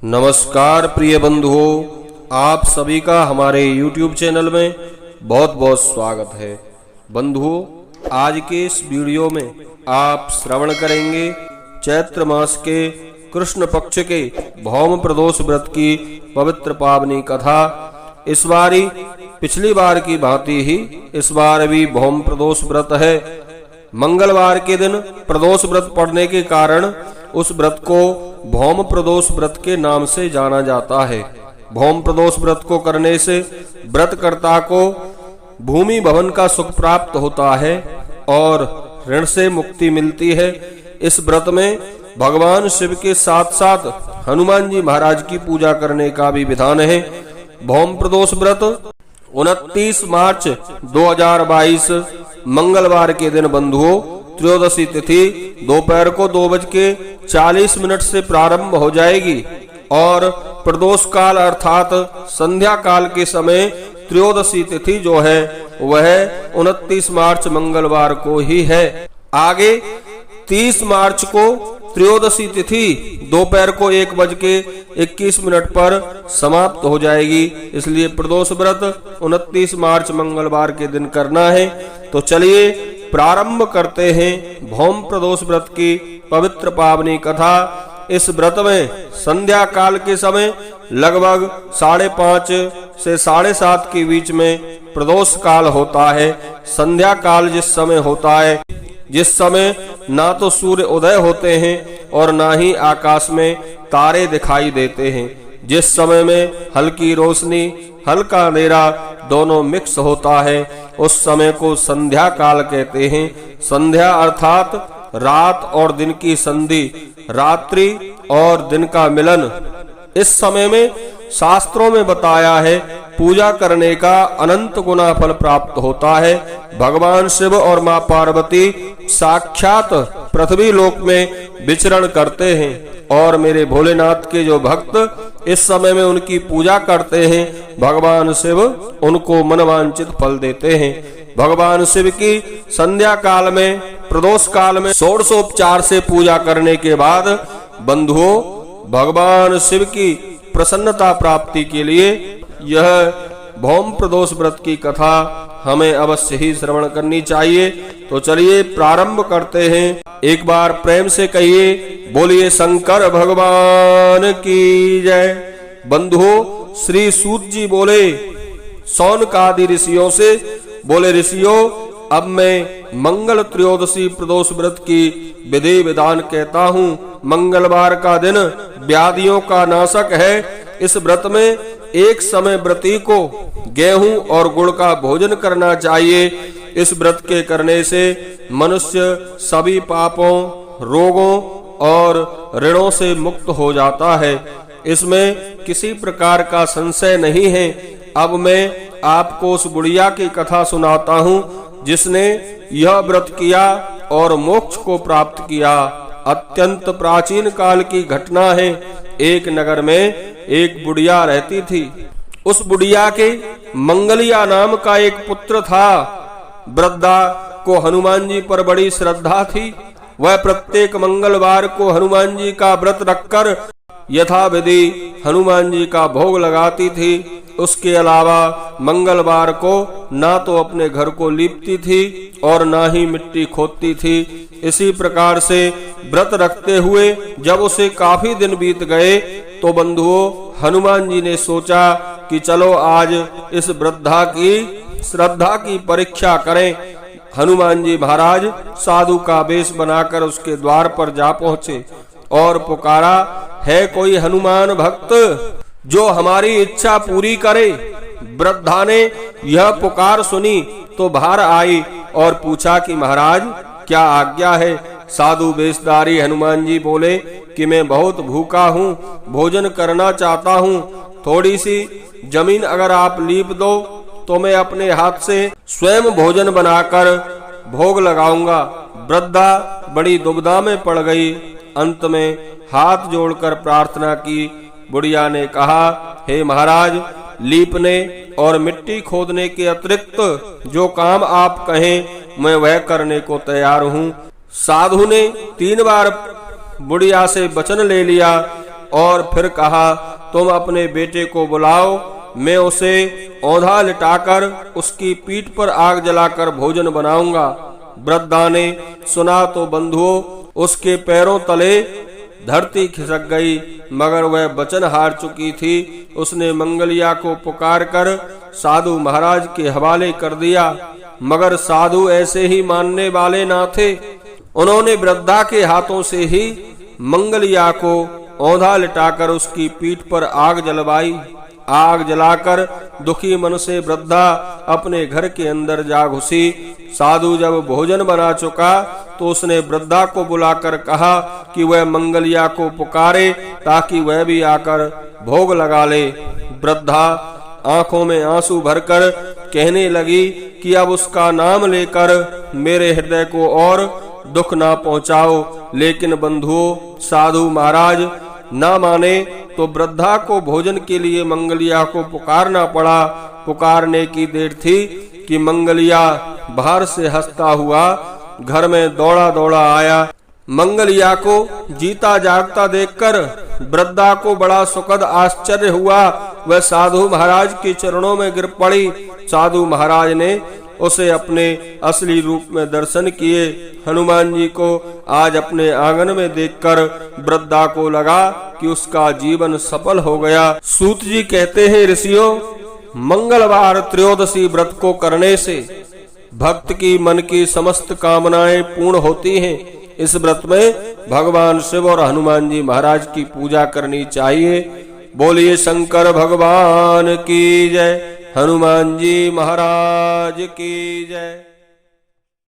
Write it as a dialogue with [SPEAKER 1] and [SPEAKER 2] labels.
[SPEAKER 1] नमस्कार प्रिय बंधुओं, आप सभी का हमारे YouTube चैनल में बहुत बहुत स्वागत है। बंधुओं, आज के इस वीडियो में आप श्रवण करेंगे चैत्र मास के कृष्ण पक्ष के भौम प्रदोष व्रत की पवित्र पावनी कथा। इस बारी पिछली बार की भांति ही इस बार भी भौम प्रदोष व्रत है। मंगलवार के दिन प्रदोष व्रत पड़ने के कारण उस व्रत को भौम प्रदोष व्रत के नाम से जाना जाता है। भौम प्रदोष व्रत को करने से व्रतकर्ता को भूमि भवन का सुख प्राप्त होता है और ऋण से मुक्ति मिलती है। इस व्रत में भगवान शिव के साथ साथ हनुमान जी महाराज की पूजा करने का भी विधान है। भौम प्रदोष व्रत 29 मार्च 2022 मंगलवार के दिन बंधुओं त्रयोदशी तिथि दोपहर को 2:40 से प्रारंभ हो जाएगी और प्रदोष काल अर्थात संध्या काल के समय त्रयोदशी तिथि जो है वह 29 मार्च मंगलवार को ही है। आगे 30 मार्च को त्रयोदशी तिथि दोपहर को 1:21 पर समाप्त हो जाएगी। इसलिए प्रदोष व्रत 29 मार्च मंगलवार के दिन करना है। तो चलिए प्रारंभ करते हैं भौम प्रदोष व्रत की पवित्र पावनी कथा। इस व्रत में संध्या काल के समय लगभग 5:30 से 7:30 के बीच में प्रदोष काल होता है। संध्या काल जिस समय होता है, जिस समय ना तो सूर्य उदय होते हैं और ना ही आकाश में तारे दिखाई देते हैं, जिस समय में हल्की रोशनी हल्का अंधेरा दोनों मिक्स होता है, उस समय को संध्या काल कहते हैं। संध्या अर्थात रात और दिन की संधि, रात्रि और दिन का मिलन। इस समय में शास्त्रों में बताया है पूजा करने का अनंत गुना फल प्राप्त होता है। भगवान शिव और मां पार्वती साक्षात पृथ्वी लोक में विचरण करते हैं और मेरे भोलेनाथ के जो भक्त इस समय में उनकी पूजा करते हैं, भगवान शिव उनको मनवांचित फल देते हैं। भगवान शिव की संध्या काल में प्रदोष काल में षोडशोपचार से पूजा करने के बाद बंधुओं भगवान शिव की प्रसन्नता प्राप्ति के लिए यह भौम प्रदोष व्रत की कथा हमें अवश्य ही श्रवण करनी चाहिए। तो चलिए प्रारंभ करते हैं। एक बार प्रेम से कहिए, बोलिए शंकर भगवान की जय। बंधुओं, श्री सूत जी बोले सौनकादि ऋषियों से, बोले ऋषियों अब मैं मंगल त्रयोदशी प्रदोष व्रत की विधि विधान कहता हूँ। मंगलवार का दिन व्याधियों का नाशक है। इस व्रत में एक समय व्रती को गेहूं और गुड़ का भोजन करना चाहिए। इस व्रत के करने से मनुष्य सभी पापों, रोगों और ऋणों से मुक्त हो जाता है। इसमें किसी प्रकार का संशय नहीं है। अब मैं आपको उस बुढ़िया की कथा सुनाता हूँ जिसने यह व्रत किया और मोक्ष को प्राप्त किया। अत्यंत प्राचीन काल की घटना है। एक नगर में एक बुढ़िया रहती थी। उस बुढ़िया के मंगलिया नाम का एक पुत्र था। वृद्धा को हनुमान जी पर बड़ी श्रद्धा थी। वह प्रत्येक मंगलवार को हनुमान जी का व्रत रखकर यथाविधि हनुमान जी का भोग लगाती थी। उसके अलावा मंगलवार को ना तो अपने घर को लीपती थी और ना ही मिट्टी खोदती थी। इसी प्रकार से व्रत रखते हुए जब उसे काफी दिन बीत गए तो बंधुओं हनुमान जी ने सोचा कि चलो आज इस वृद्धा की श्रद्धा की परीक्षा करें। हनुमान जी महाराज साधु का वेश बनाकर उसके द्वार पर जा पहुंचे और पुकारा, है कोई हनुमान भक्त जो हमारी इच्छा पूरी करे। वृद्धा ने यह पुकार सुनी तो बाहर आई और पूछा कि महाराज क्या आज्ञा है। साधु वेशधारी हनुमान जी बोले कि मैं बहुत भूखा हूँ, भोजन करना चाहता हूँ। थोड़ी सी जमीन अगर आप लीप दो तो मैं अपने हाथ से स्वयं भोजन बनाकर भोग लगाऊंगा। वृद्धा बड़ी दुविधा में पड़ गई। अंत में हाथ जोड़कर प्रार्थना की। बुढ़िया ने कहा, हे महाराज, लीपने और मिट्टी खोदने के अतिरिक्त जो काम आप कहें मैं वह करने को तैयार हूँ। साधु ने 3 बार बुढ़िया से वचन ले लिया और फिर कहा, तुम अपने बेटे को बुलाओ, मैं उसे औंधा लिटाकर उसकी पीठ पर आग जलाकर भोजन बनाऊंगा। वृद्धा ने सुना तो बंधुओं उसके पैरों तले धरती खिसक गई, मगर वह वचन हार चुकी थी। उसने मंगलिया को पुकार कर साधु महाराज के हवाले कर दिया, मगर साधु ऐसे ही मानने वाले ना थे। उन्होंने वृद्धा के हाथों से ही मंगलिया को औंधा लिटाकर उसकी पीठ पर आग जलवाई। आग जलाकर दुखी मन से वृद्धा अपने घर के अंदर जा घुसी। साधु जब भोजन बना चुका तो उसने वृद्धा को बुलाकर कहा कि वह मंगलिया को पुकारे ताकि वह भी आकर भोग लगा ले। वृद्धा आंखों में आंसू भरकर कहने लगी कि अब उसका नाम लेकर मेरे हृदय को और दुख ना पहुंचाओ। लेकिन बंधुओं साधु महाराज ना माने तो वृद्धा को भोजन के लिए मंगलिया को पुकारना पड़ा। पुकारने की देर थी कि मंगलिया बाहर से हंसता हुआ घर में दौड़ा दौड़ा आया। मंगलिया को जीता जागता देखकर वृद्धा को बड़ा सुखद आश्चर्य हुआ। वह साधु महाराज के चरणों में गिर पड़ी। साधु महाराज ने उसे अपने असली रूप में दर्शन किए। हनुमान जी को आज अपने आंगन में देखकर वृद्धा को लगा कि उसका जीवन सफल हो गया। सूत जी कहते हैं, ऋषियों, मंगलवार त्रयोदशी व्रत को करने से भक्त की मन की समस्त कामनाएं पूर्ण होती हैं। इस व्रत में भगवान शिव और हनुमान जी महाराज की पूजा करनी चाहिए। बोलिए शंकर भगवान की जय, हनुमान जी महाराज की जय।